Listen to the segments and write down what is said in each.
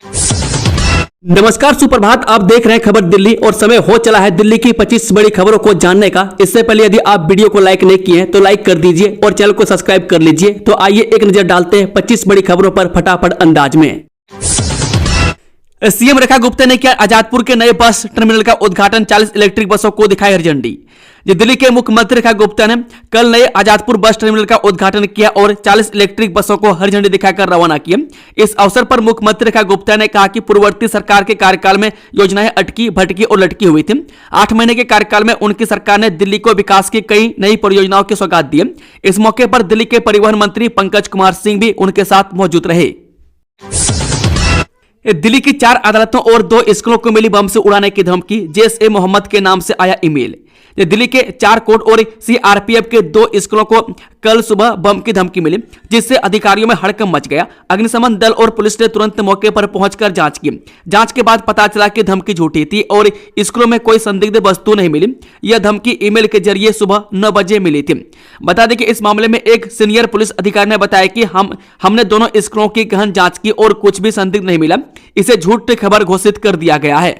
नमस्कार, सुप्रभात। आप देख रहे हैं खबर दिल्ली और समय हो चला है दिल्ली की 25 बड़ी खबरों को जानने का। इससे पहले यदि आप वीडियो को लाइक नहीं किए हैं तो लाइक कर दीजिए और चैनल को सब्सक्राइब कर लीजिए। तो आइए एक नजर डालते हैं 25 बड़ी खबरों पर फटाफट अंदाज में। सीएम रेखा गुप्ता ने किया आजादपुर के नए बस टर्मिनल का उद्घाटन, 40 इलेक्ट्रिक बसों को दिखाई हरी झंडी। दिल्ली के मुख्यमंत्री रेखा गुप्ता ने कल नए आजादपुर बस टर्मिनल का उद्घाटन किया और 40 इलेक्ट्रिक बसों को हरी झंडी दिखाकर रवाना किया। इस अवसर पर मुख्यमंत्री रेखा गुप्ता ने कहा कि पूर्ववर्ती सरकार के कार्यकाल में योजनाएं अटकी भटकी और लटकी हुई थी। 8 महीने के कार्यकाल में उनकी सरकार ने दिल्ली को विकास की कई नई परियोजनाओं की सौगात दी। इस मौके पर दिल्ली के परिवहन मंत्री पंकज कुमार सिंह भी उनके साथ मौजूद रहे। दिल्ली की 4 अदालतों और 2 स्कूलों को मिली बम से उड़ाने की धमकी, जैश ए मोहम्मद के नाम से आया ईमेल। दिल्ली के 4 कोर्ट और सीआरपीएफ के 2 स्कूलों को कल सुबह बम की धमकी मिली, जिससे अधिकारियों में हड़कंप मच गया। अग्निशमन दल और पुलिस ने तुरंत मौके पर पहुंचकर जांच की। जांच के बाद पता चला कि धमकी झूठी थी और स्कूलों में कोई संदिग्ध वस्तु नहीं मिली। यह धमकी ईमेल के जरिए सुबह 9 बजे मिली थी। बता दें कि इस मामले में एक सीनियर पुलिस अधिकारी ने बताया कि हमने दोनों स्कूलों की गहन जांच की और कुछ भी संदिग्ध नहीं मिला। इसे झूठी खबर घोषित कर दिया गया है।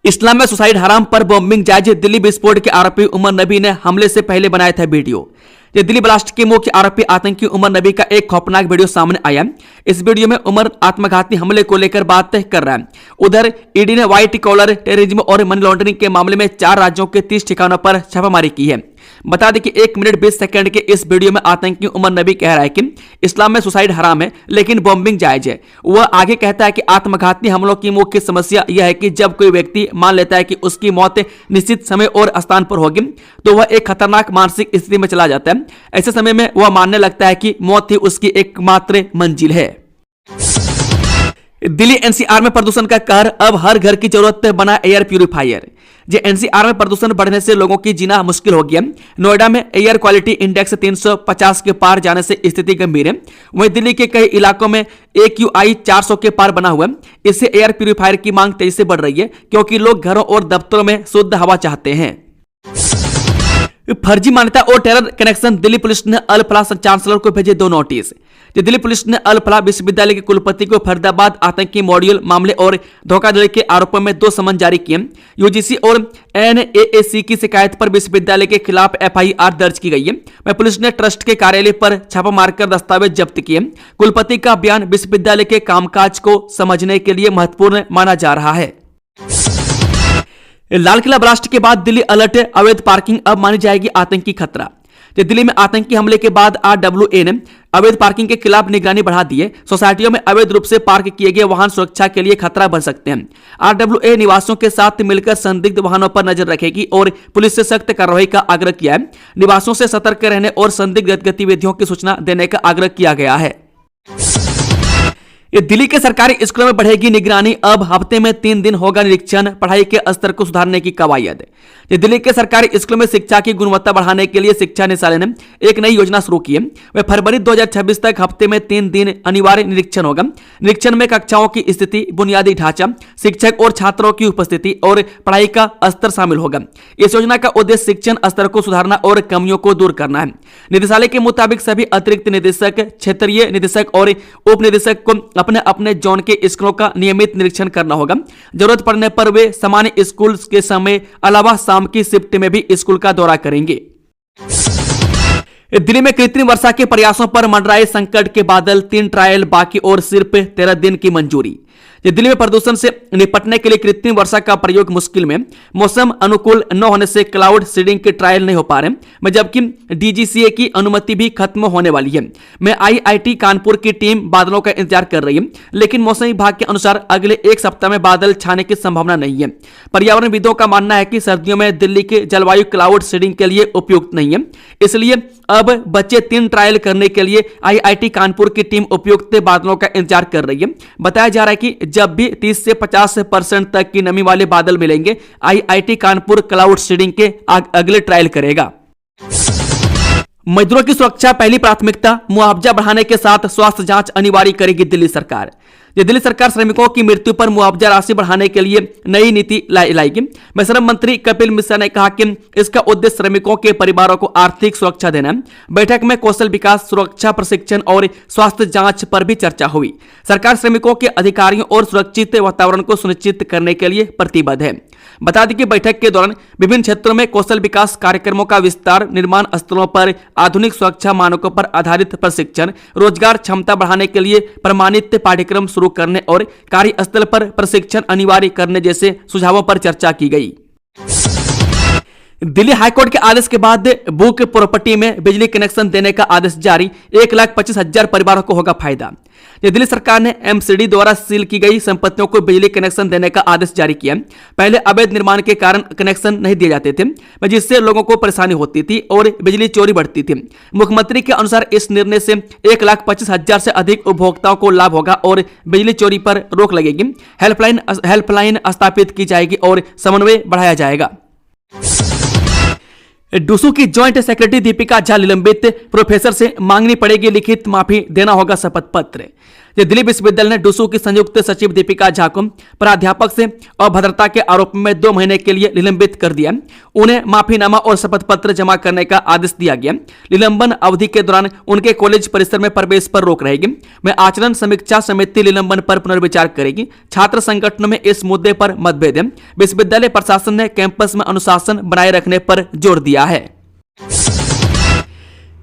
इस्लाम में सुसाइड हराम पर बॉम्बिंग जायज, दिल्ली विस्फोट के आरोपी उमर नबी ने हमले से पहले बनाया था वीडियो। दिल्ली ब्लास्ट के मुख्य आरोपी आतंकी उमर नबी का एक खौफनाक वीडियो सामने आया। इस वीडियो में उमर आत्मघाती हमले को लेकर बात कर रहा है। उधर ईडी ने व्हाइट कॉलर टेररिज्म और मनी लॉन्ड्रिंग के मामले में 4 राज्यों के 30 ठिकानों पर छापामारी की है। बता दें कि 1 मिनट 20 सेकंड के इस वीडियो में आतंकी उमर नबी कह रहा है कि इस्लाम में सुसाइड हराम है लेकिन बॉम्बिंग जायज है। वह आगे कहता है कि आत्मघाती हमलों की मुख्य समस्या यह है कि जब कोई व्यक्ति मान लेता है कि उसकी मौत निश्चित समय और स्थान पर होगी तो वह एक खतरनाक मानसिक स्थिति में चला जाता है। ऐसे समय में वह मानने लगता है कि मौत ही उसकी एकमात्र मंजिल है। दिल्ली एनसीआर में प्रदूषण का कहर, अब हर घर की जरूरत बना एयर प्यूरिफायर। एनसीआर में प्रदूषण बढ़ने से लोगों की जीना मुश्किल हो गया। नोएडा में एयर क्वालिटी इंडेक्स 350 के पार जाने से स्थिति गंभीर है। वहीं दिल्ली के कई इलाकों में AQI 400 के पार बना हुआ है। इससे एयर प्यूरिफायर की मांग तेजी से बढ़ रही है क्योंकि लोग घरों और दफ्तरों में शुद्ध हवा चाहते हैं। फर्जी मान्यता और टेरर कनेक्शन, दिल्ली पुलिस ने अल फलाह चांसलर को भेजे 2 नोटिस। दिल्ली पुलिस ने अल फलाह विश्वविद्यालय के कुलपति को फरीदाबाद आतंकी मॉड्यूल मामले और धोखाधड़ी के आरोपों में 2 समन जारी किए। यूजीसी और NAAC की शिकायत पर विश्वविद्यालय के खिलाफ FIR दर्ज की गई है। वह पुलिस ने ट्रस्ट के कार्यालय पर छापा मारकर दस्तावेज जब्त किए। कुलपति का बयान विश्वविद्यालय के कामकाज को समझने के लिए महत्वपूर्ण माना जा रहा है। लाल किला ब्लास्ट के बाद दिल्ली अलर्ट, अवैध पार्किंग अब मानी जाएगी आतंकी खतरा। दिल्ली में आतंकी हमले के बाद RWA ने अवैध पार्किंग के खिलाफ निगरानी बढ़ा दी है। सोसाइटियों में अवैध रूप से पार्क किए गए वाहन सुरक्षा के लिए खतरा बन सकते हैं। RWA निवासियों के साथ मिलकर संदिग्ध वाहनों पर नजर रखेगी और पुलिस से सख्त कार्रवाई का आग्रह किया है। निवासियों से सतर्क रहने और संदिग्ध गतिविधियों की सूचना देने का आग्रह किया गया है। दिल्ली के सरकारी स्कूलों में बढ़ेगी निगरानी, अब हफ्ते में 3 दिन होगा निरीक्षण, पढ़ाई के स्तर को सुधारने की कवायद। दिल्ली के सरकारी स्कूलों में शिक्षा की गुणवत्ता बढ़ाने के लिए शिक्षा निदेशालय ने एक नई योजना शुरू की है। वह फरवरी 2026 तक हफ्ते में 3 दिन अनिवार्य निरीक्षण होगा। निरीक्षण में कक्षाओं की स्थिति, बुनियादी ढांचा, शिक्षक और छात्रों की उपस्थिति और पढ़ाई का स्तर शामिल होगा। इस योजना का उद्देश्य शिक्षण स्तर को सुधारना और कमियों को दूर करना है। निदेशालय के मुताबिक सभी अतिरिक्त निदेशक, क्षेत्रीय निदेशक और उप निदेशक को अपने अपने जोन के स्कूलों का नियमित निरीक्षण करना होगा। जरूरत पड़ने पर वे सामान्य स्कूल के समय अलावा शाम की शिफ्ट में भी स्कूल का दौरा करेंगे। दिल्ली में कृत्रिम वर्षा के प्रयासों पर मंडराए संकट के बादल, 3 ट्रायल बाकी और सिर्फ 13 दिन की मंजूरी। दिल्ली में प्रदूषण से निपटने के लिए कृत्रिम वर्षा का प्रयोग मुश्किल में, मौसम अनुकूल न होने से क्लाउड सीडिंग के ट्रायल नहीं हो पा रहे, जबकि DGCA की अनुमति भी खत्म होने वाली है। मैं IIT कानपुर की टीम बादलों का इंतजार कर रही है, लेकिन मौसम विभाग के अनुसार अगले 1 सप्ताह में बादल छाने की संभावना नहीं है। पर्यावरणविदों का मानना है कि सर्दियों में दिल्ली की जलवायु क्लाउड सीडिंग के लिए उपयुक्त नहीं है, इसलिए अब बच्चे 3 ट्रायल करने के लिए IIT कानपुर की टीम उपयुक्त बादलों का इंतजार कर रही है। बताया जा रहा है कि जब भी 30 से 50% तक की नमी वाले बादल मिलेंगे, IIT कानपुर क्लाउड सीडिंग के अगले ट्रायल करेगा। मजदूरों की सुरक्षा पहली प्राथमिकता, मुआवजा बढ़ाने के साथ स्वास्थ्य जांच अनिवार्य करेगी दिल्ली सरकार। ये दिल्ली सरकार श्रमिकों की मृत्यु पर मुआवजा राशि बढ़ाने के लिए नई नीति लाएगी। श्रम मंत्री कपिल मिश्रा ने कहा कि इसका उद्देश्य श्रमिकों के परिवारों को आर्थिक सुरक्षा देना है। बैठक में कौशल विकास, सुरक्षा प्रशिक्षण और स्वास्थ्य जांच पर भी चर्चा हुई। सरकार श्रमिकों के अधिकारियों और सुरक्षित वातावरण को सुनिश्चित करने के लिए प्रतिबद्ध है। बता दें कि बैठक के दौरान विभिन्न क्षेत्रों में कौशल विकास कार्यक्रमों का विस्तार, निर्माण स्थलों पर आधुनिक सुरक्षा मानकों पर आधारित प्रशिक्षण, रोजगार क्षमता बढ़ाने के लिए प्रमाणित पाठ्यक्रम शुरू करने और कार्यस्थल पर प्रशिक्षण अनिवार्य करने जैसे सुझावों पर चर्चा की गई। दिल्ली हाईकोर्ट के आदेश के बाद बुक प्रॉपर्टी में बिजली कनेक्शन देने का आदेश जारी, 1,25,000 परिवारों को होगा फायदा। दिल्ली सरकार ने एमसीडी द्वारा सील की गई संपत्तियों को बिजली कनेक्शन देने का आदेश जारी किया। पहले अवैध निर्माण के कारण कनेक्शन नहीं दिए जाते थे, जिससे लोगों को परेशानी होती थी और बिजली चोरी बढ़ती थी। मुख्यमंत्री के अनुसार इस निर्णय से 1,25,000 से अधिक उपभोक्ताओं को लाभ होगा और बिजली चोरी पर रोक लगेगी। हेल्पलाइन स्थापित की जाएगी और समन्वय बढ़ाया जाएगा। डूसू की जॉइंट सेक्रेटरी दीपिका झा निलंबित, प्रोफेसर से मांगनी पड़ेगी लिखित माफी, देना होगा शपथ पत्र। दिल्ली विश्वविद्यालय ने डूसू की संयुक्त सचिव दीपिका झा को प्राध्यापक से अभद्रता के आरोप में 2 महीने के लिए निलंबित कर दिया। उन्हें माफीनामा और शपथ पत्र जमा करने का आदेश दिया गया। निलंबन अवधि के दौरान उनके कॉलेज परिसर में प्रवेश पर रोक रहेगी। आचरण समीक्षा समिति निलंबन पर पुनर्विचार करेगी। छात्र संगठनों में इस मुद्दे पर मतभेद है। विश्वविद्यालय प्रशासन ने कैंपस में अनुशासन बनाए रखने पर जोर दिया है।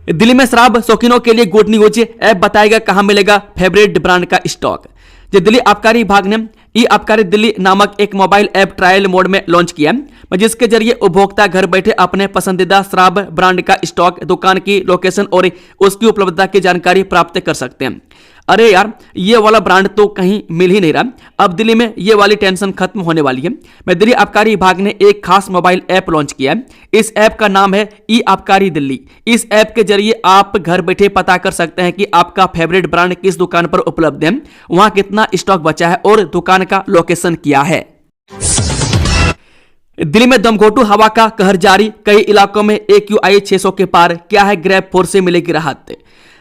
दिल्ली में शराब शौकीनों के लिए गुड न्यूज, ऐप बताएगा कहां मिलेगा फेवरेट ब्रांड का स्टॉक। दिल्ली आबकारी विभाग ने ई आबकारी दिल्ली नामक एक मोबाइल ऐप ट्रायल मोड में लॉन्च किया, जिसके जरिए उपभोक्ता घर बैठे अपने पसंदीदा शराब ब्रांड का स्टॉक, दुकान की लोकेशन और उसकी उपलब्धता की जानकारी प्राप्त कर सकते हैं। अरे यार, ये वाला ब्रांड तो कहीं मिल ही नहीं रहा। अब दिल्ली में ये वाली टेंशन खत्म होने वाली है। दिल्ली आबकारी विभाग ने एक खास मोबाइल ऐप लॉन्च किया है। इस ऐप का नाम है ई आबकारी दिल्ली। इस ऐप के जरिए आप घर बैठे पता कर सकते हैं कि आपका फेवरेट ब्रांड किस दुकान पर उपलब्ध है, वहां कितना स्टॉक बचा है और दुकान का लोकेशन क्या है। दिल्ली में दमघोटू हवा का कहर जारी, कई इलाकों में AQI 600 के पार। क्या है ग्रैब फोर्स से मिलेगी राहत।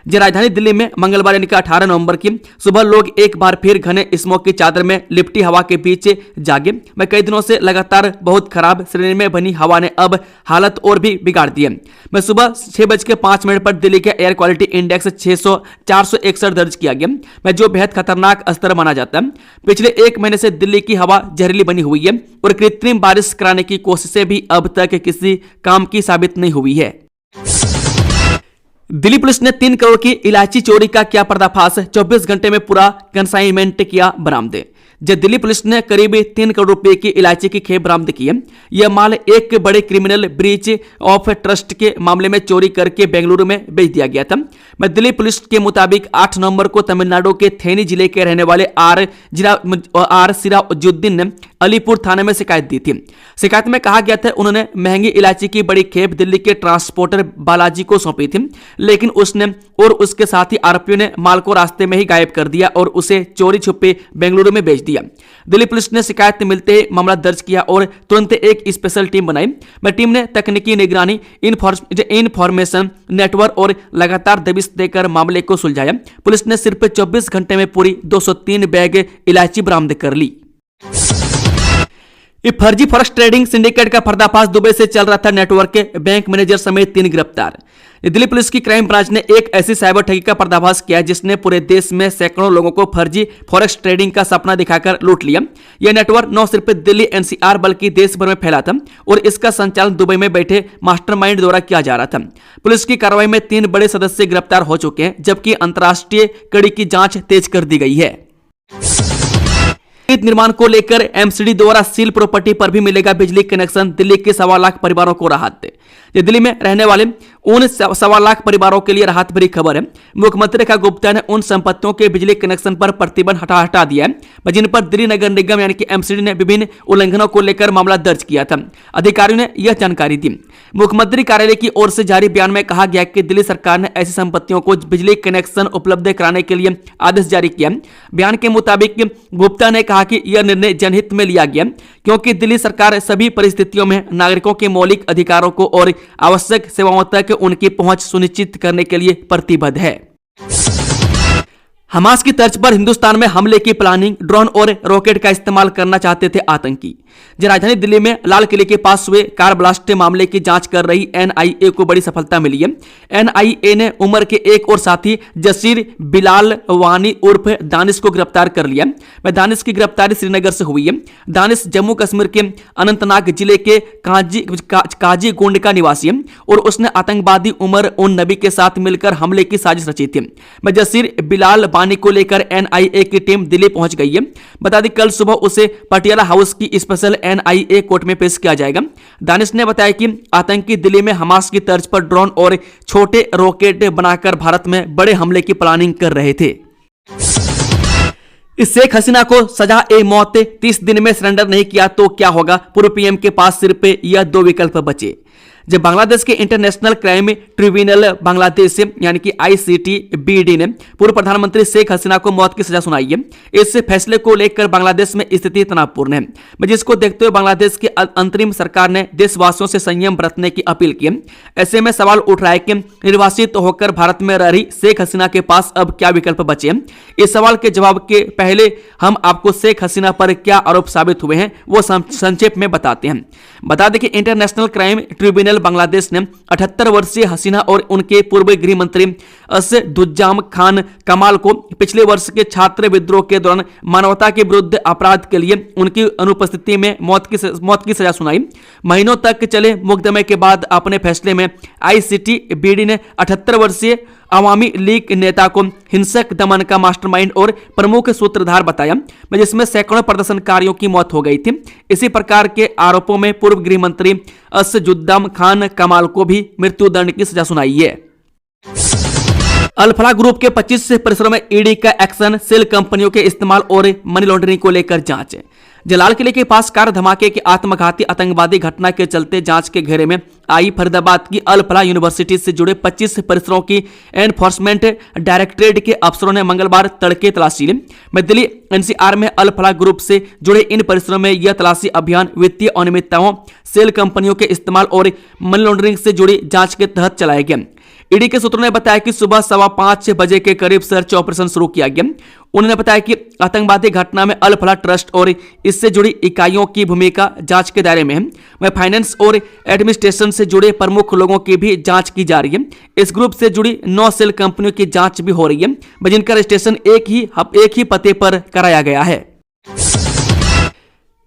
राजधानी दिल्ली में मंगलवार यानी कि 18 नवंबर की सुबह लोग एक बार फिर घने स्मोक की चादर में लिपटी हवा के बीच जागे। कई दिनों से लगातार बहुत खराब श्रेणी में बनी हवा ने अब हालत और भी बिगाड़ दी है। सुबह 6:05 पर दिल्ली के एयर क्वालिटी इंडेक्स 461 दर्ज किया गया, जो बेहद खतरनाक स्तर माना जाता है। पिछले 1 महीने से दिल्ली की हवा जहरीली बनी हुई है और कृत्रिम बारिश कराने की कोशिशें भी अब तक किसी काम की साबित नहीं हुई है। दिल्ली पुलिस ने 3 करोड़ की इलायची चोरी का किया पर्दाफाश, 24 घंटे में पूरा कंसाइनमेंट किया बरामद। दिल्ली पुलिस ने करीब 3 करोड़ रुपए की इलायची की खेप बरामद की है। यह माल एक बड़े क्रिमिनल ब्रीच ऑफ ट्रस्ट के मामले में चोरी करके बेंगलुरु में बेच दिया गया था। दिल्ली पुलिस के मुताबिक 8 नवंबर को तमिलनाडु के थेनी जिले के रहने वाले आर सिराजुद्दीन ने अलीपुर थाने में शिकायत दी थी। शिकायत में कहा गया था उन्होंने महंगी इलायची की बड़ी खेप दिल्ली के ट्रांसपोर्टर बालाजी को सौंपी थी, लेकिन उसने और उसके साथी आरोपियों ने माल को रास्ते में ही गायब कर दिया और उसे चोरी छुपे बेंगलुरु में बेच दिया। दिल्ली पुलिस ने शिकायत मिलते ही मामला दर्ज किया और तुरंत एक स्पेशल टीम बनाई। टीम ने तकनीकी निगरानी, इंफॉर्मेशन नेटवर्क और लगातार दबिश देकर मामले को सुलझाया। पुलिस ने सिर्फ 24 घंटे में पूरी 203 बैग इलायची बरामद कर ली। फर्जी फॉरेक्स ट्रेडिंग सिंडिकेट का पर्दाफाश, दुबई से चल रहा था नेटवर्क के बैंक मैनेजर समेत 3 गिरफ्तार। दिल्ली पुलिस की क्राइम ब्रांच ने एक ऐसी साइबर ठगी का पर्दाफाश किया जिसने पूरे देश में सैकड़ों लोगों को फर्जी फॉरेक्स ट्रेडिंग का सपना दिखाकर लूट लिया। यह नेटवर्क न सिर्फ दिल्ली NCR बल्कि देश भर में फैला था और इसका संचालन दुबई में बैठे मास्टरमाइंड द्वारा किया जा रहा था। पुलिस की कार्रवाई में 3 बड़े सदस्य गिरफ्तार हो चुके हैं, जबकि अंतर्राष्ट्रीय कड़ी की जांच तेज कर दी गई है। निर्माण को लेकर एमसीडी द्वारा सील प्रॉपर्टी पर भी मिलेगा बिजली कनेक्शन, दिल्ली के 1.25 लाख परिवारों को राहत। दिल्ली में रहने वाले उन 1.25 लाख परिवारों के लिए राहत भरी खबर है। मुख्यमंत्री रेखा गुप्ता ने उन संपत्तियों के बिजली कनेक्शन पर प्रतिबंध हटा दिया है जिन पर दिल्ली नगर निगम यानी कि एमसीडी ने विभिन्न उल्लंघनों को लेकर मामला दर्ज किया था। अधिकारियों ने यह जानकारी दी। मुख्यमंत्री कार्यालय की ओर से जारी बयान में कहा गया कि दिल्ली सरकार ने ऐसी संपत्तियों को बिजली कनेक्शन उपलब्ध कराने के लिए आदेश जारी किया। बयान के मुताबिक गुप्ता ने कहा कि यह निर्णय जनहित में लिया गया क्योंकि दिल्ली सरकार सभी परिस्थितियों में नागरिकों के मौलिक अधिकारों को और आवश्यक सेवाओं तक उनकी पहुंच सुनिश्चित करने के लिए प्रतिबद्ध है। हमास की तर्ज पर हिंदुस्तान में हमले की प्लानिंग, ड्रोन और रॉकेट का इस्तेमाल करना चाहते थे आतंकी। राजधानी दिल्ली में लाल किले के पास हुए कार ब्लास्ट मामले की जांच कर रही एनआईए को बड़ी सफलता मिली है। एनआईए ने उमर के एक और साथी जसीर बिलाल वानी उर्फ दानिश को गिरफ्तार कर लिया। दानिश की गिरफ्तारी श्रीनगर से हुई है। दानिश जम्मू कश्मीर के अनंतनाग जिले के काजीगुंड का निवासी है और उसने आतंकवादी उमर उन नबी के साथ मिलकर हमले की साजिश रची थी। जसीर बिलाल वानी को लेकर एनआईए की टीम दिल्ली पहुंच गई है। बता दें कल सुबह उसे पटियाला हाउस की स्पेशल एनआईए कोर्ट में पेश किया जाएगा। दानिश ने बताया कि आतंकी दिल्ली में हमास की तर्ज पर ड्रोन और छोटे रॉकेट बनाकर भारत में बड़े हमले की प्लानिंग कर रहे थे। इस शेख हसीना को सजा ए मौत, 30 दिन में सरेंडर नहीं किया तो क्या होगा? पूर्व पीएम के पास सिर्फ यह 2 विकल्प बचे। जब बांग्लादेश के इंटरनेशनल क्राइम ट्रिब्यूनल बांग्लादेश से यानी कि ICTBD ने पूर्व प्रधानमंत्री शेख हसीना को मौत की सजा सुनाई है। इस फैसले को लेकर बांग्लादेश में स्थिति तनावपूर्ण है, जिसको देखते हुए बांग्लादेश की अंतरिम सरकार ने देशवासियों से संयम बरतने की अपील की है। ऐसे में सवाल उठ रहा है कि निर्वासित होकर भारत में रह रही शेख हसीना के पास अब क्या विकल्प बचे हैं। इस सवाल के जवाब के पहले हम आपको शेख हसीना पर क्या आरोप साबित हुए हैं वो संक्षेप में बताते हैं। बता दें कि इंटरनेशनल क्राइम ट्रिब्यूनल बांग्लादेश ने 78 वर्षीय हसीना और उनके पूर्व गृह मंत्री असदुज्जाम खान कमाल को पिछले वर्ष के छात्र विद्रोह के दौरान मानवता के विरुद्ध अपराध के लिए उनकी अनुपस्थिति में मौत की सजा सुनाई। महीनों तक चले मुकदमे के बाद अपने फैसले में ICTBD ने 78 वर्षीय अवामी लीग नेता को हिंसक दमन का मास्टरमाइंड और प्रमुख सूत्रधार बताया, जिसमें सैकड़ों प्रदर्शनकारियों की मौत हो गई थी। इसी प्रकार के आरोपों में पूर्व गृह मंत्री असदुज्जाम खान कमाल को भी मृत्युदंड की सजा सुनाई है। अल-फलाह ग्रुप के 25 परिसरों में ईडी का एक्शन, सेल कंपनियों के इस्तेमाल और मनी लॉन्ड्रिंग को लेकर जांच। लाल किले के पास कार धमाके की आत्मघाती आतंकवादी घटना के चलते जांच के घेरे में आई फरीदाबाद की अल-फलाह यूनिवर्सिटी से जुड़े 25 परिसरों की एनफोर्समेंट डायरेक्टरेट के अफसरों ने मंगलवार तड़के तलाशी ली। दिल्ली NCR में अल-फलाह ग्रुप से जुड़े इन परिसरों में यह तलाशी अभियान वित्तीय अनियमितताओं, सेल कंपनियों के इस्तेमाल और मनी लॉन्ड्रिंग से जुड़ी जांच के तहत चलाया गया। ईडी के सूत्रों ने बताया कि सुबह 5:15 बजे के करीब सर्च ऑपरेशन शुरू किया गया। उन्होंने बताया कि आतंकवादी घटना में अल-फलाह ट्रस्ट और इससे जुड़ी इकाइयों की भूमिका जांच के दायरे में है। वह फाइनेंस और एडमिनिस्ट्रेशन से जुड़े प्रमुख लोगों की भी जांच की जा रही है। इस ग्रुप से जुड़ी 9 सेल कंपनियों की जांच भी हो रही है, जिनका रजिस्ट्रेशन एक ही पते पर कराया गया है।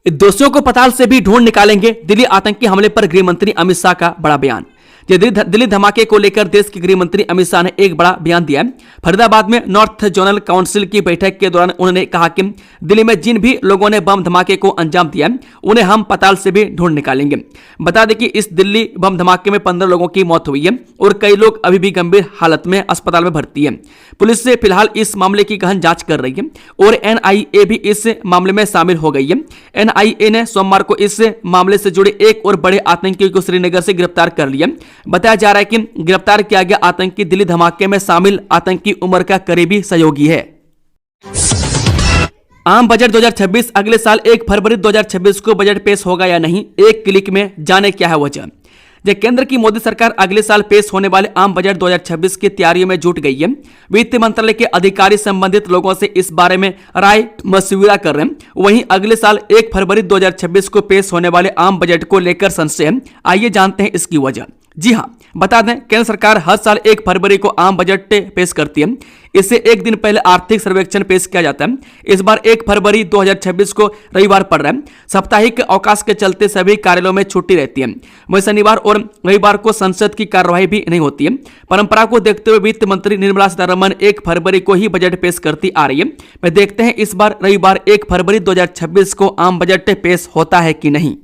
दोषियों को पताल से भी ढूंढ निकालेंगे, दिल्ली आतंकी हमले पर गृह मंत्री अमित शाह का बड़ा बयान। दिल्ली धमाके को लेकर देश के गृह मंत्री अमित शाह ने एक बड़ा बयान दिया है। फरीदाबाद में नॉर्थ जोनल काउंसिल की बैठक के दौरान उन्होंने कहा कि दिल्ली में जिन भी लोगों ने बम धमाके को अंजाम दिया उन्हें हम पताल से भी ढूंढ निकालेंगे। बता दें कि इस दिल्ली बम धमाके में 15 लोगों की मौत हुई है और कई लोग अभी भी गंभीर हालत में अस्पताल में भर्ती है। पुलिस से फिलहाल इस मामले की गहन जांच कर रही है और NIA भी इस मामले में शामिल हो गई है। NIA ने सोमवार को इस मामले से जुड़े एक और बड़े आतंकी को श्रीनगर से गिरफ्तार कर लिया। बताया जा रहा है कि गिरफ्तार किया गया आतंकी दिल्ली धमाके में शामिल आतंकी उमर का करीबी सहयोगी है। आम बजट 2026 अगले साल 1 फरवरी 2026 को बजट पेश होगा या नहीं, एक क्लिक में जाने क्या है वजह। केंद्र की मोदी सरकार अगले साल पेश होने वाले आम बजट 2026 की तैयारियों में जुट गई है। वित्त मंत्रालय के अधिकारी संबंधित लोगों से इस बारे में राय मशविरा कर रहे हैं। वहीं अगले साल 1 फरवरी 2026 को पेश होने वाले आम बजट को लेकर संशय है। आइए जानते हैं इसकी वजह। जी हां, बता दें केंद्र सरकार हर साल 1 फरवरी को आम बजट पेश करती है। इससे एक दिन पहले आर्थिक सर्वेक्षण पेश किया जाता है। इस बार 1 फरवरी 2026 को रविवार पड़ रहा है। साप्ताहिक अवकाश के चलते सभी कार्यालयों में छुट्टी रहती है। वहीं शनिवार और रविवार को संसद की कार्यवाही भी नहीं होती है। परंपरा को देखते हुए वित्त मंत्री निर्मला सीतारमण 1 फरवरी को ही बजट पेश करती आ रही है। मैं देखते हैं इस बार रविवार 1 फरवरी 2026 को आम बजट पेश होता है कि नहीं।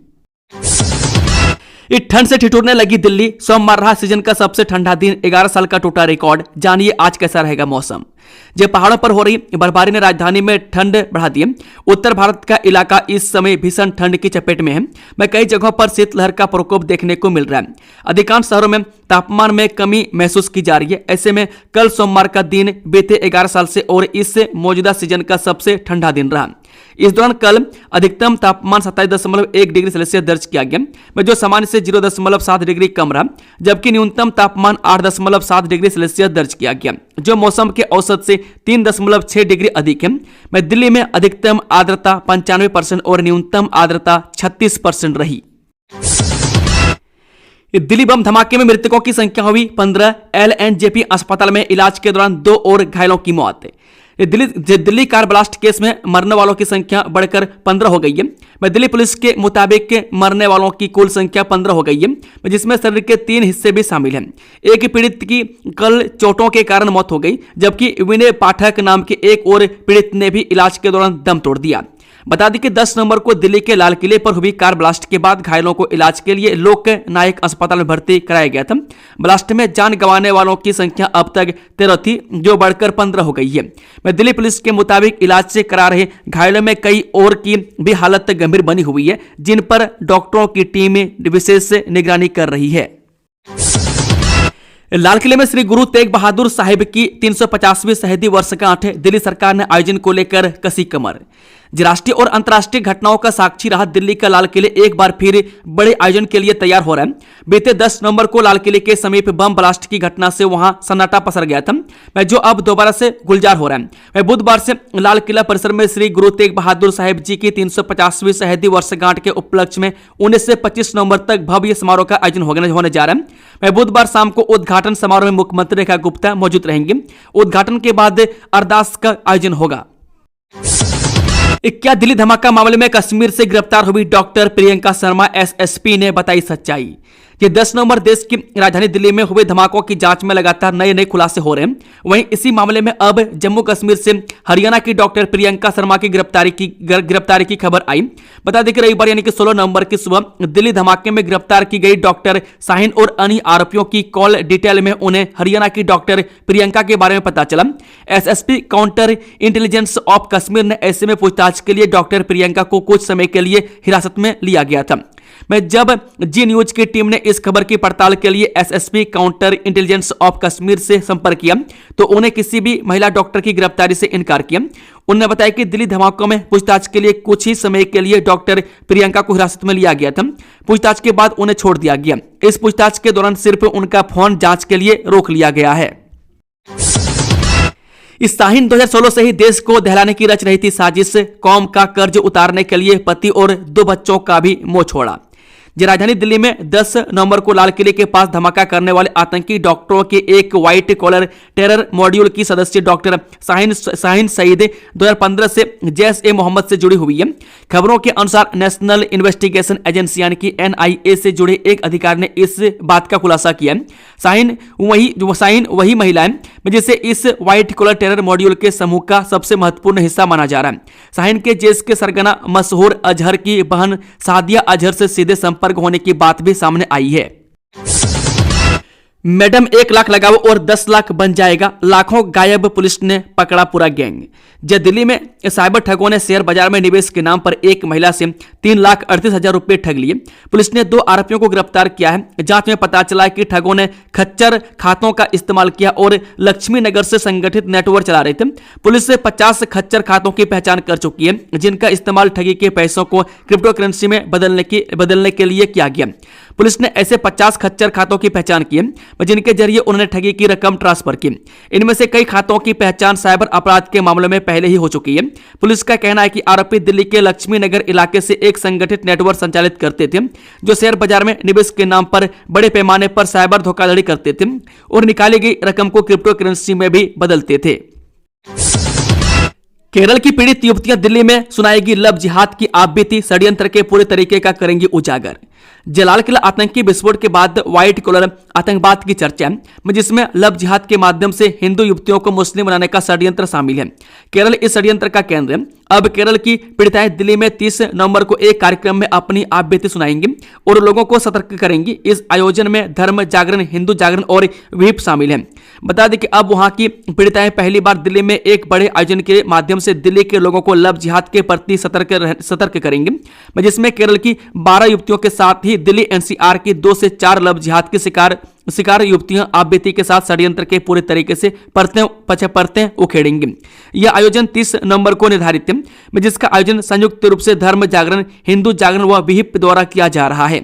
ठंड से ठिठुरने लगी दिल्ली, सोमवार रहा सीजन का सबसे ठंडा दिन, 11 साल का टूटा रिकॉर्ड। जानिए आज कैसा रहेगा मौसम। पहाड़ों पर हो रही बर्फबारी ने राजधानी में ठंड बढ़ा दी है। उत्तर भारत का इलाका इस समय भीषण ठंड की चपेट में है। कई जगहों पर शीतलहर का प्रकोप देखने को मिल रहा है। अधिकांश शहरों में तापमान में कमी महसूस की जा रही है। ऐसे में कल सोमवार का दिन बीते 11 साल से और इस मौजूदा सीजन का सबसे ठंडा दिन रहा। इस दौरान कल अधिकतम तापमान 27.1 डिग्री सेल्सियस दर्ज किया गया, जो सामान्य से 0.7 डिग्री कम रहा, जबकि न्यूनतम तापमान 8.7 डिग्री सेल्सियस दर्ज किया गया, जो मौसम के औसत से 3.6 डिग्री अधिक है। दिल्ली में अधिकतम आर्द्रता 95% और न्यूनतम आर्द्रता 36% रही। दिल्ली बम धमाके में मृतकों की संख्या हुई 15। एलएनजेपी अस्पताल में इलाज के दौरान 2 और घायलों की मौत। दिल्ली कार ब्लास्ट केस में मरने वालों की संख्या बढ़कर 15 हो गई है। दिल्ली पुलिस के मुताबिक मरने वालों की कुल संख्या 15 हो गई है, जिसमें शरीर के 3 हिस्से भी शामिल हैं। एक पीड़ित की कल चोटों के कारण मौत हो गई, जबकि विनय पाठक नाम के एक और पीड़ित ने भी इलाज के दौरान दम तोड़ दिया। बता दें कि 10 नवंबर को दिल्ली के लाल किले पर हुई कार ब्लास्ट के बाद घायलों को इलाज के लिए लोक नायक अस्पताल में भर्ती कराया गया था। ब्लास्ट में जान गंवाने वालों की संख्या अब तक 13 थी, जो बढ़कर 15 हो गई है। दिल्ली पुलिस के मुताबिक इलाज से करा रहे घायलों में कई और की भी हालत गंभीर बनी हुई है, जिन पर डॉक्टरों की टीम विशेष निगरानी कर रही है। लाल किले में श्री गुरु तेग बहादुर साहिब की 350वीं शहीदी वर्षगांठ। दिल्ली सरकार ने आयोजन को लेकर कसी कमर। राष्ट्रीय और अंतर्राष्ट्रीय घटनाओं का साक्षी रहा दिल्ली का लाल किले एक बार फिर बड़े आयोजन के लिए तैयार हो रहा है। बीते 10 नवंबर को लाल किले के समीप बम ब्लास्ट की घटना से वहां सन्नाटा पसर गया था, जो अब दोबारा से गुलजार हो रहा है। बुधवार से लाल किला परिसर में श्री गुरु तेग बहादुर साहिब जी की 350वीं शहीदी वर्षगांठ के उपलक्ष्य में 19 से 25 नवंबर तक भव्य समारोह का आयोजन होने जा रहा है। बुधवार शाम को उद्घाटन समारोह में मुख्यमंत्री रेखा गुप्ता मौजूद रहेंगे। उद्घाटन के बाद अरदास का आयोजन होगा। क्या दिल्ली धमाका मामले में कश्मीर से गिरफ्तार हुई डॉक्टर प्रियंका शर्मा एसएसपी ने बताई सच्चाई। कि 10 नवंबर देश की राजधानी दिल्ली में हुए धमाकों की जांच में लगातार नए खुलासे हो रहे हैं। वहीं इसी मामले में अब जम्मू कश्मीर से हरियाणा की डॉक्टर प्रियंका शर्मा की गिरफ्तारी की खबर आई। बता दें कि रविवार यानी कि 16 नवंबर की सुबह दिल्ली धमाके में गिरफ्तार की गई डॉक्टर शाहीन और अन्य आरोपियों की कॉल डिटेल में उन्हें हरियाणा की डॉक्टर प्रियंका के बारे में पता चला। SSP counter intelligence of Kashmir ने ऐसे में पूछताछ के लिए डॉक्टर प्रियंका को कुछ समय के लिए हिरासत में लिया गया था। जब जी न्यूज की टीम ने इस खबर की पड़ताल के लिए SSP counter intelligence of Kashmir से संपर्क किया तो उन्हें किसी भी महिला डॉक्टर की गिरफ्तारी से इनकार किया। उन्होंने बताया कि दिल्ली धमाकों में पूछताछ के लिए कुछ ही समय के लिए डॉक्टर प्रियंका को हिरासत में लिया गया था। पूछताछ के बाद उन्हें छोड़ दिया गया। इस पूछताछ के दौरान सिर्फ उनका फोन जांच के लिए रोक लिया गया है। इस शाहीन 2016 से ही देश को दहलाने की रच रही थी साजिश। कौम का कर्ज उतारने के लिए पति और 2 बच्चों का भी मोह छोड़ा। राजधानी दिल्ली में 10 नवंबर को लाल किले के पास धमाका करने वाले आतंकी डॉक्टरों के एक व्हाइट कॉलर टेरर मॉड्यूल की सदस्य डॉक्टर शाहीन सईद 2015 से जैश ए मोहम्मद से जुड़ी हुई है। खबरों के अनुसार नेशनल इन्वेस्टिगेशन एजेंसी यानी कि एनआईए से जुड़े एक अधिकारी ने इस बात का खुलासा किया। शाहीन वही महिला है जिसे इस व्हाइट कॉलर टेरर मॉड्यूल के समूह का सबसे महत्वपूर्ण हिस्सा माना जा रहा है। शाहीन के जैश के सरगना मशहूर अजहर की बहन सादिया अजहर से सीधे संपर्क होने की बात भी सामने आई है। मैडम 1 लाख लगाओ और 10 लाख बन जाएगा, लाखों गायब, पुलिस ने पकड़ा पूरा गैंग। दिल्ली में साइबर ठगों ने शेयर बाजार में निवेश के नाम पर एक महिला से 3,38,000 रुपए ठग लिए। पुलिस ने 2 आरोपियों को गिरफ्तार किया है। जांच में पता चला कि ठगों ने खच्चर खातों का इस्तेमाल किया और लक्ष्मी नगर से संगठित नेटवर्क चला रहे थे। पुलिस से 50 खच्चर खातों की पहचान कर चुकी है, जिनका इस्तेमाल ठगी के पैसों को क्रिप्टो करेंसी में बदलने के लिए किया गया। पुलिस ने ऐसे 50 खच्चर खातों की पहचान की है जिनके जरिए उन्होंने ठगी की रकम ट्रांसफर की। इनमें से कई खातों की पहचान साइबर अपराध के मामले में पहले ही हो चुकी है। पुलिस का कहना है कि आरोपी दिल्ली के लक्ष्मी नगर इलाके से एक संगठित नेटवर्क संचालित करते थे, जो शेयर बाजार में निवेश के नाम पर बड़े पैमाने पर साइबर धोखाधड़ी करते थे और निकाली गई रकम को क्रिप्टो करेंसी में भी बदलते थे। केरल की पीड़ित युवतियां दिल्ली में सुनाएगी लव जिहाद की आप बीती, षड्यंत्र के पूरे तरीके का करेंगी उजागर। लाल किला आतंकी विस्फोट के बाद व्हाइट कॉलर आतंकवाद की चर्चा है, जिसमें लव जिहाद के माध्यम से हिंदू युवतियों को मुस्लिम बनाने का षड्यंत्र शामिल है। केरल इस षड्यंत्र का केंद्र है। अब केरल की पीड़िताएं दिल्ली में 30 नवंबर को एक कार्यक्रम में अपनी आप बीती सुनाएंगी और लोगों को सतर्क करेंगी। इस आयोजन में धर्म जागरण, हिंदू जागरण और विहिप शामिल है। बता दें कि अब वहां की पीड़िताएं पहली बार दिल्ली में एक बड़े आयोजन के माध्यम से दिल्ली के लोगों को लव जिहाद के प्रति सतर्क करेंगे, जिसमें केरल की 12 युवतियों के साथ ही दिल्ली एनसीआर की 2 से 4 लव जिहाद के शिकार शिकार युवतियां आप बीती के साथ षड्यंत्र के पूरे तरीके से परतें उखेड़ेंगी। यह आयोजन 30 नवंबर को निर्धारित है, जिसका आयोजन संयुक्त रूप से धर्म जागरण, हिंदू जागरण व विहिप द्वारा किया जा रहा है।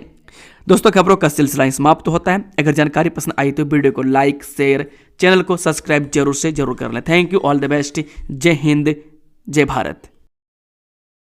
दोस्तों, खबरों का सिलसिला समाप्त होता है। अगर जानकारी पसंद आई तो वीडियो को लाइक, शेयर, चैनल को सब्सक्राइब जरूर कर लें। Thank you, all the best. जय हिंद, जय भारत।